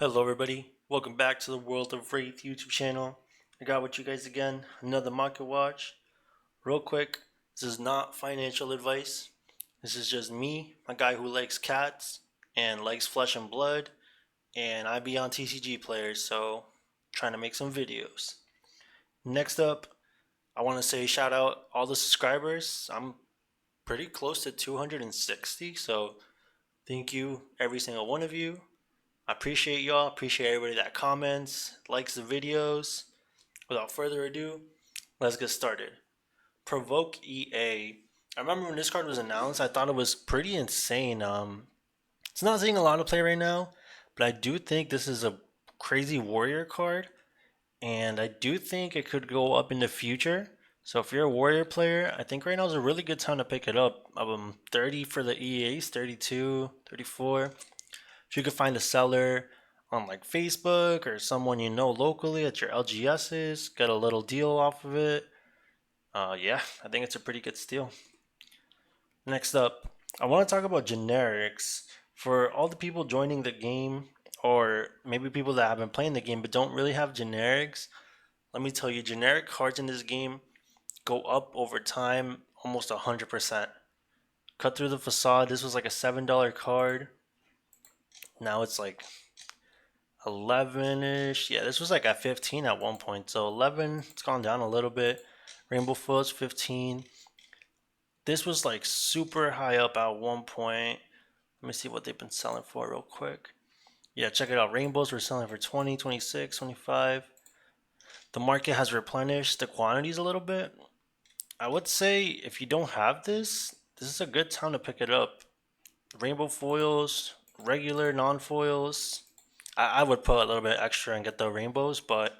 Hello everybody, welcome back to the World of Wraith YouTube channel. I got with you guys again, another market watch. Real quick, this is not financial advice. This is just me, a guy who likes cats and likes flesh and blood, and I be on TCG players, so trying to make some videos. Next up, I want to say shout out all the subscribers. I'm pretty close to 260, so thank you every single one of you. I appreciate y'all. Appreciate everybody that comments, likes the videos. Without further ado, let's get started. Provoke EA. I remember when this card was announced, I thought it was pretty insane. It's not seeing a lot of play right now, but I do think this is a crazy warrior card, and I do think it could go up in the future. So if you're a warrior player, I think right now is a really good time to pick it up. 30 for the EAs, 32, 34. If you could find a seller on like Facebook or someone you know locally at your LGSs, get a little deal off of it. Yeah, I think it's a pretty good steal. Next up, I want to talk about generics. For all the people joining the game, or maybe people that have been playing the game but don't really have generics, let me tell you, generic cards in this game go up over time almost 100%. Cut through the facade, this was like a $7 card. Now it's like 11-ish. Yeah, this was like at 15 at one point. So 11, it's gone down a little bit. Rainbow Foot's 15. This was like super high up at one point. Let me see what they've been selling for real quick. Yeah, check it out. Rainbows were selling for 20, 26, 25. The market has replenished the quantities a little bit. I would say if you don't have this, this is a good time to pick it up. Rainbow foils, regular non-foils. I would put a little bit extra and get the rainbows, but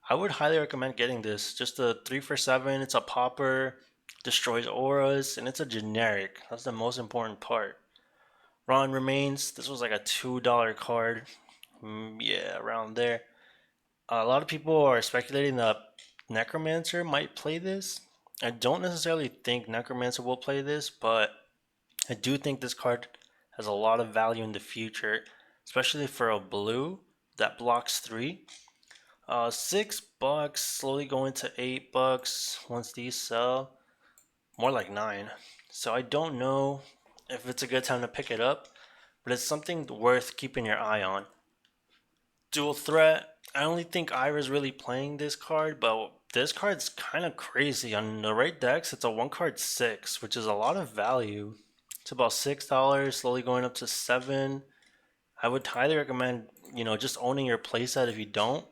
I would highly recommend getting this. Just a 3 for 7, it's a popper, destroys auras, and it's a generic. That's the most important part. Ron Remains, this was like a $2 card. Yeah, around there. A lot of people are speculating that Necromancer might play this. I don't necessarily think Necromancer will play this, but I do think this card has a lot of value in the future, especially for a blue that blocks 3. $6, slowly going to $8 once these sell. More like 9. So I don't know if it's a good time to pick it up, but it's something worth keeping your eye on. Dual threat. I only think Ira's really playing this card, but this card's kind of crazy. On the right decks, it's a 1 card 6, which is a lot of value. It's about $6, slowly going up to 7. I would highly recommend, just owning your playset if you don't.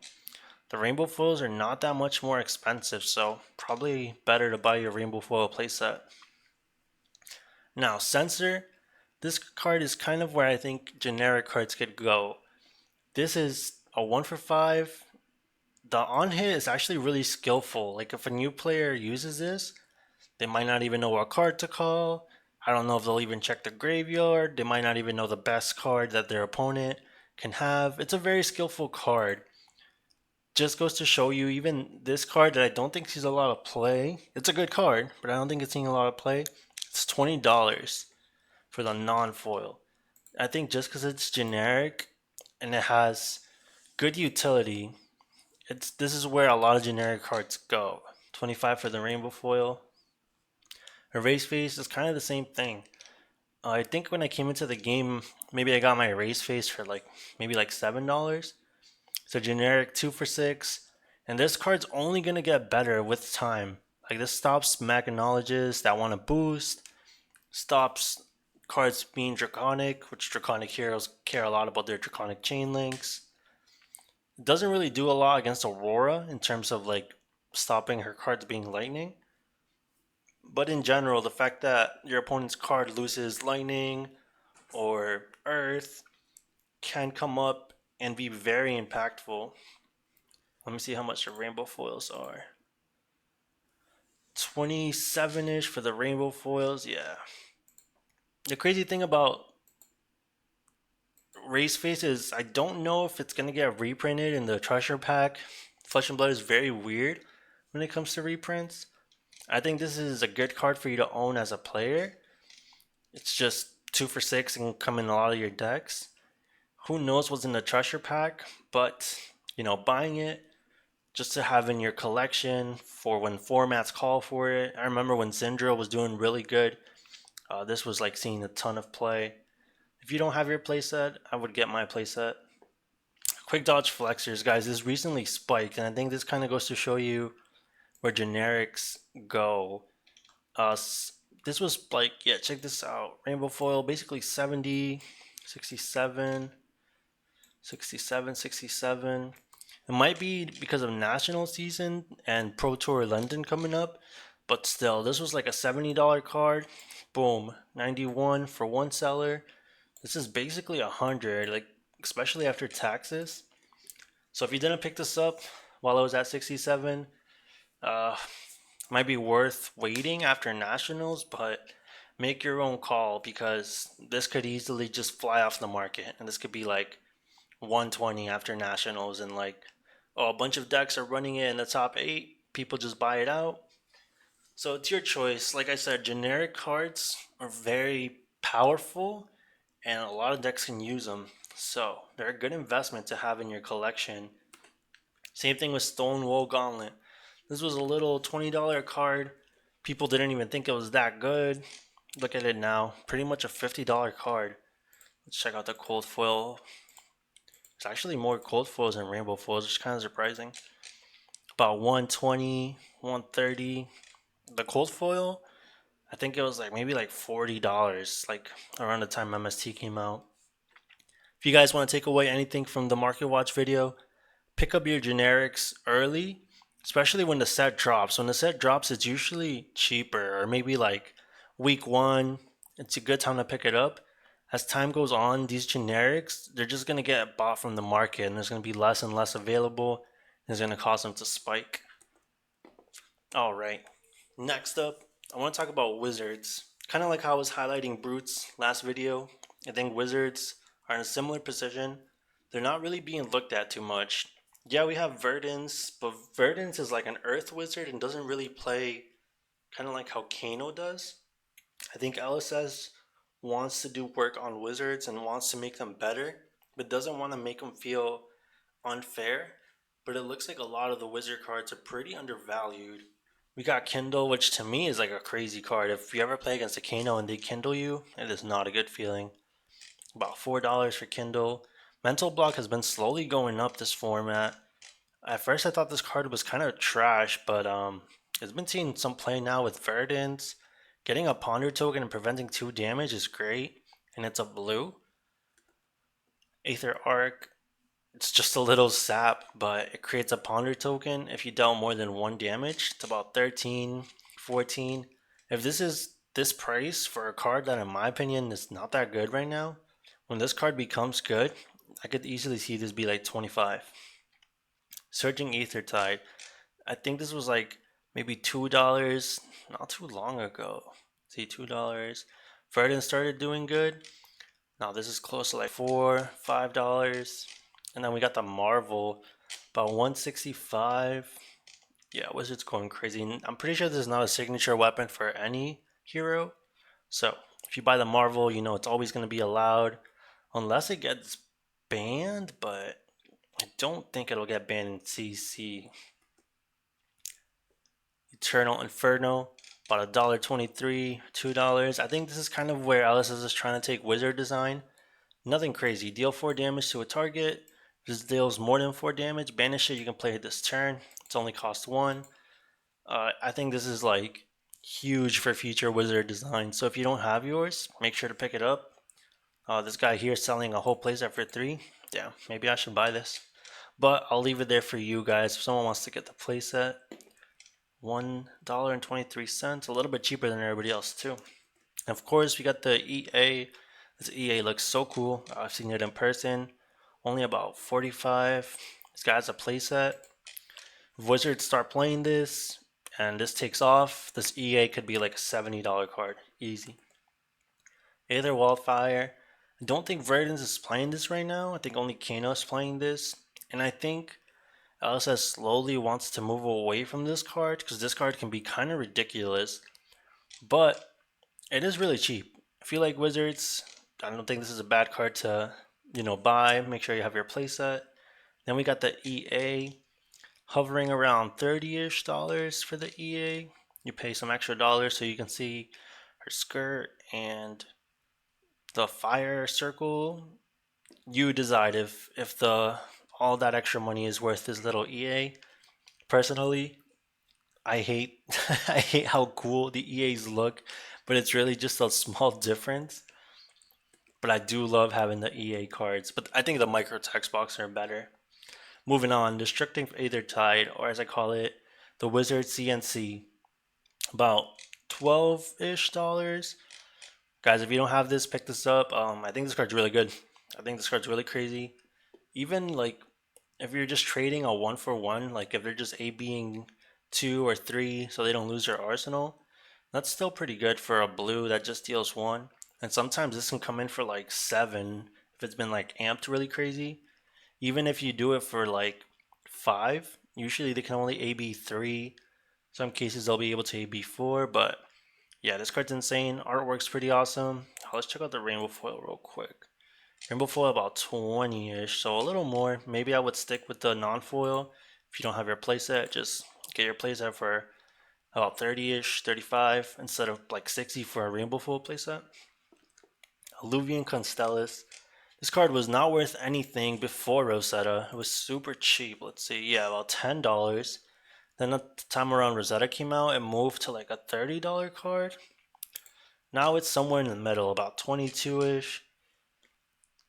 The rainbow foils are not that much more expensive, so probably better to buy your rainbow foil playset. Now, Censor. This card is kind of where I think generic cards could go. This is a 1 for 5. The on hit is actually really skillful. Like if a new player uses this, they might not even know what card to call. I don't know if they'll even check the graveyard. They might not even know the best card that their opponent can have. It's a very skillful card. Just goes to show you, even this card that I don't think sees a lot of play. It's a good card, but I don't think it's seeing a lot of play. It's $20 for the non-foil. I think just because it's generic and it has good utility, this is where a lot of generic cards go. 25 for the rainbow foil. Erase face is kind of the same thing. I think when I came into the game, maybe I got my erase face for maybe like $7. So generic 2 for 6. And this card's only going to get better with time. Like this stops Macanologists that want to boost. Stops cards being draconic, which draconic heroes care a lot about their draconic chain links. It doesn't really do a lot against Aurora in terms of like stopping her cards being lightning. But in general, the fact that your opponent's card loses lightning or earth can come up and be very impactful. Let me see how much the rainbow foils are. 27-ish for the rainbow foils. Yeah. The crazy thing about Race Face is I don't know if it's gonna get reprinted in the treasure pack. Flesh and Blood is very weird when it comes to reprints. I think this is a good card for you to own as a player. It's just 2 for 6 and come in a lot of your decks. Who knows what's in the treasure pack, but buying it just to have in your collection for when formats call for it. I remember when Syndra was doing really good. This was like seeing a ton of play. If you don't have your playset, I would get my playset. Quick dodge flexors, guys, this recently spiked, and I think this kind of goes to show you where generics go. Uh, this was like, yeah, check this out. Rainbow foil, basically 70, 67, 67, 67. It might be because of national season and Pro Tour London coming up, but still, this was like a $70 card. Boom, 91 for one seller. This is basically 100, like especially after taxes. So if you didn't pick this up while it was at 67, uh, might be worth waiting after nationals, but make your own call because this could easily just fly off the market, and this could be like 120 after nationals, and like, oh, a bunch of decks are running it in the top 8. People just buy it out. So it's your choice. Like I said, generic cards are very powerful, and a lot of decks can use them. So they're a good investment to have in your collection. Same thing with Stonewall Gauntlet. This was a little $20 card. People didn't even think it was that good. Look at it now. Pretty much a $50 card. Let's check out the cold foil. It's actually more cold foils than rainbow foils, which is kind of surprising. About 120, 130. The cold foil, I think it was like maybe like $40, like around the time MST came out. If you guys want to take away anything from the Market Watch video, pick up your generics early, especially when the set drops. When the set drops, it's usually cheaper, or maybe like week 1. It's a good time to pick it up. As time goes on, these generics, they're just going to get bought from the market, and there's going to be less and less available, and it's going to cause them to spike. All right. Next up, I want to talk about wizards. Kind of like how I was highlighting brutes last video. I think wizards are in a similar position. They're not really being looked at too much. Yeah, we have Verdance, but Verdance is like an earth wizard and doesn't really play kind of like how Kano does. I think LSS wants to do work on wizards and wants to make them better, but doesn't want to make them feel unfair. But it looks like a lot of the wizard cards are pretty undervalued. We got Kindle, which to me is like a crazy card. If you ever play against a Kano and they Kindle you, it is not a good feeling. About $4 for Kindle. Mental Block has been slowly going up this format. At first, I thought this card was kind of trash, but it's been seeing some play now with Verdance. Getting a Ponder token and preventing 2 damage is great, and it's a blue. Aether Arc, it's just a little sap, but it creates a Ponder token if you dealt more than 1 damage. It's about 13, 14. If this is this price for a card that, in my opinion, is not that good right now, when this card becomes good, I could easily see this be like 25. Surging Aether Tide. I think this was like maybe $2 not too long ago. See, $2. Verdant started doing good. Now this is close to like $4, $5. And then we got the Marvel, about 165. Yeah, Wizard's going crazy. I'm pretty sure this is not a signature weapon for any hero. So if you buy the Marvel, you know it's always going to be allowed. Unless it gets banned, but I don't think it'll get banned in CC. Eternal Inferno, about $1.23, $2. I think this is kind of where LSS is trying to take wizard design. Nothing crazy. Deal 4 damage to a target. If this deals more than 4 damage, banish it. You can play it this turn. It's only cost 1. I think this is like huge for future wizard design. So if you don't have yours, make sure to pick it up. This guy here is selling a whole playset for 3. Damn, maybe I should buy this. But I'll leave it there for you guys if someone wants to get the playset. $1.23, a little bit cheaper than everybody else too. And of course, we got the EA. This EA looks so cool. I've seen it in person. Only about 45. This guy has a playset. If Wizards start playing this and this takes off, this EA could be like a $70 card. Easy. Aether Wildfire. I don't think Verdance is playing this right now. I think only Kano is playing this. And I think LSS slowly wants to move away from this card because this card can be kind of ridiculous. But it is really cheap. If you like Wizards, I don't think this is a bad card to buy. Make sure you have your playset. Then we got the EA hovering around 30-ish dollars for the EA. You pay some extra dollars so you can see her skirt and the fire circle. You decide if the all that extra money is worth this little EA. Personally, I hate I hate how cool the EAs look, but it's really just a small difference. But I do love having the EA cards. But I think the micro text box are better. Moving on, Destructing Aether Tide, or as I call it, the Wizard CNC. About 12-ish dollars. Guys, if you don't have this, pick this up. I think this card's really good. I think this card's really crazy. Even like if you're just trading a 1-for-1, like if they're just A being 2 or 3 so they don't lose their arsenal, that's still pretty good for a blue that just deals 1. And sometimes this can come in for like 7 if it's been like amped really crazy. Even if you do it for like 5, usually they can only AB 3. Some cases they'll be able to AB 4, but yeah, this card's insane. Artwork's pretty awesome. Let's check out the rainbow foil real quick. Rainbow foil about 20-ish, so a little more. Maybe I would stick with the non-foil. If you don't have your playset, just get your playset for about 30-ish, 35, instead of like 60 for a rainbow foil playset. Alluvian Constellus. This card was not worth anything before Rosetta. It was super cheap. Let's see, yeah, about $10. Then at the time around Rosetta came out, it moved to like a $30 card. Now it's somewhere in the middle, about 22-ish.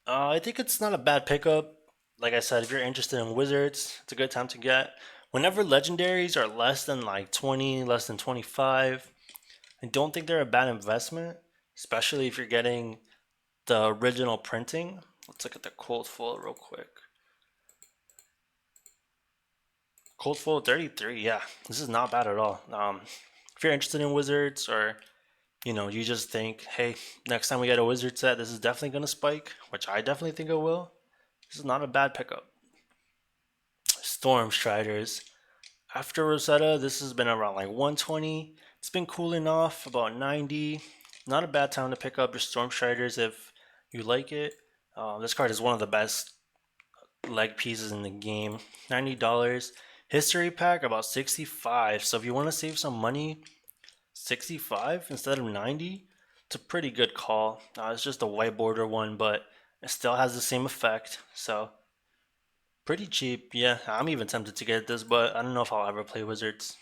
I think it's not a bad pickup. Like I said, if you're interested in wizards, it's a good time to get. Whenever legendaries are less than like 20, less than 25, I don't think they're a bad investment, especially if you're getting the original printing. Let's look at the cold foil real quick. Cold foil 33, yeah, this is not bad at all. If you're interested in wizards or you just think, hey, next time we get a wizard set, this is definitely going to spike, which I definitely think it will. This is not a bad pickup. Storm Striders. After Rosetta, this has been around like 120. It's been cooling off about 90. Not a bad time to pick up your Storm Striders if you like it. This card is one of the best leg pieces in the game. $90. History pack about 65. So if you want to save some money, 65 instead of 90, it's a pretty good call. It's just a white border one, but it still has the same effect. So pretty cheap. Yeah, I'm even tempted to get this, but I don't know if I'll ever play Wizards.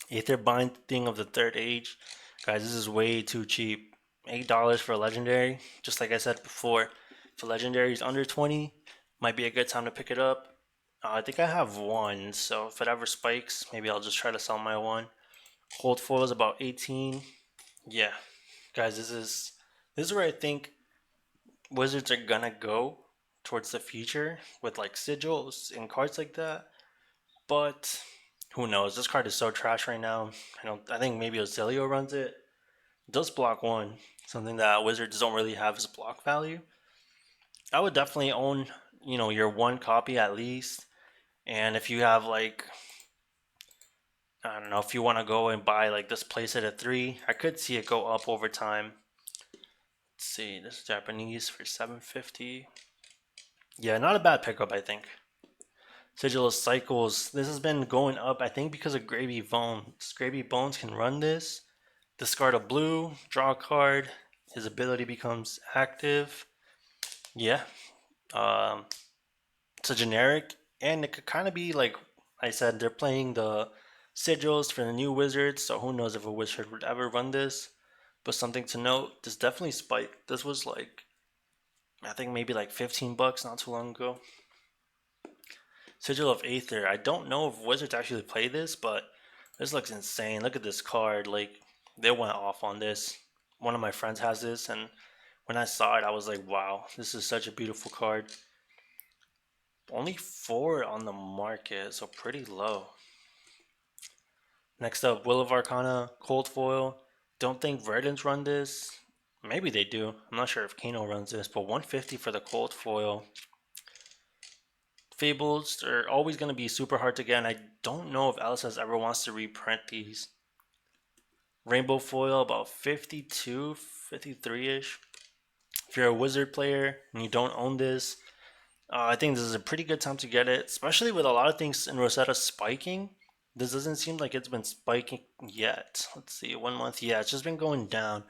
Aether Binding of the Third Age. Guys, this is way too cheap. $8 for a legendary. Just like I said before, if a legendary is under 20, might be a good time to pick it up. I think I have one, so if it ever spikes, maybe I'll just try to sell my one. Cold foil is about 18. Yeah, guys, this is where I think Wizards are gonna go towards the future with like sigils and cards like that. But who knows? This card is so trash right now. I think maybe Ozilio runs it. It does block 1, something that Wizards don't really have as block value. I would definitely own, your one copy at least. And if you have like, I don't know, if you want to go and buy like this playset at 3, I could see it go up over time. Let's see, this is Japanese for 750. Yeah, not a bad pickup, I think. Sigil of Cycles. This has been going up, I think, because of Gravy Bones. Gravy Bones can run this. Discard a blue, draw a card. His ability becomes active. Yeah. Um, it's a generic, and it could kind of be like I said, they're playing the sigils for the new wizards, so who knows if a wizard would ever run this. But something to note, this definitely spiked. This was like, I think maybe like $15 not too long ago. Sigil of Aether. I don't know if Wizards actually play this, but this looks insane. Look at this card. Like, they went off on this. One of my friends has this, and when I saw it, I was like, wow, this is such a beautiful card. Only 4 on the market, so pretty low. Next up, Will of Arcana, Cold Foil. Don't think Verdant's run this. Maybe they do. I'm not sure if Kano runs this, but 150 for the Cold Foil. Fables are always going to be super hard to get, and I don't know if LSS ever wants to reprint these. Rainbow Foil, about 52, 53-ish. If you're a wizard player and you don't own this, I think this is a pretty good time to get it, especially with a lot of things in Rosetta spiking. This doesn't seem like it's been spiking yet. Let's see, 1 month. Yeah, it's just been going down.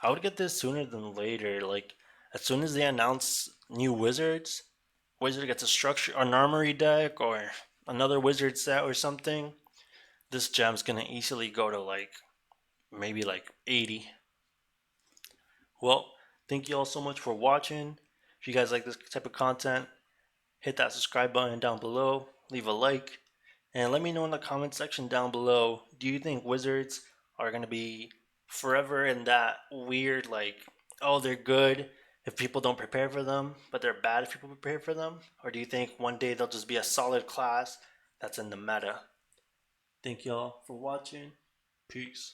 I would get this sooner than later. Like, as soon as they announce new wizards, wizard gets a structure, an armory deck, or another wizard set or something, this gem's gonna easily go to like maybe like 80. Well, thank you all so much for watching. If you guys like this type of content, hit that subscribe button down below, leave a like, and let me know in the comment section down below, do you think wizards are going to be forever in that weird, like, oh, they're good if people don't prepare for them, but they're bad if people prepare for them? Or do you think one day they'll just be a solid class that's in the meta? Thank y'all for watching. Peace.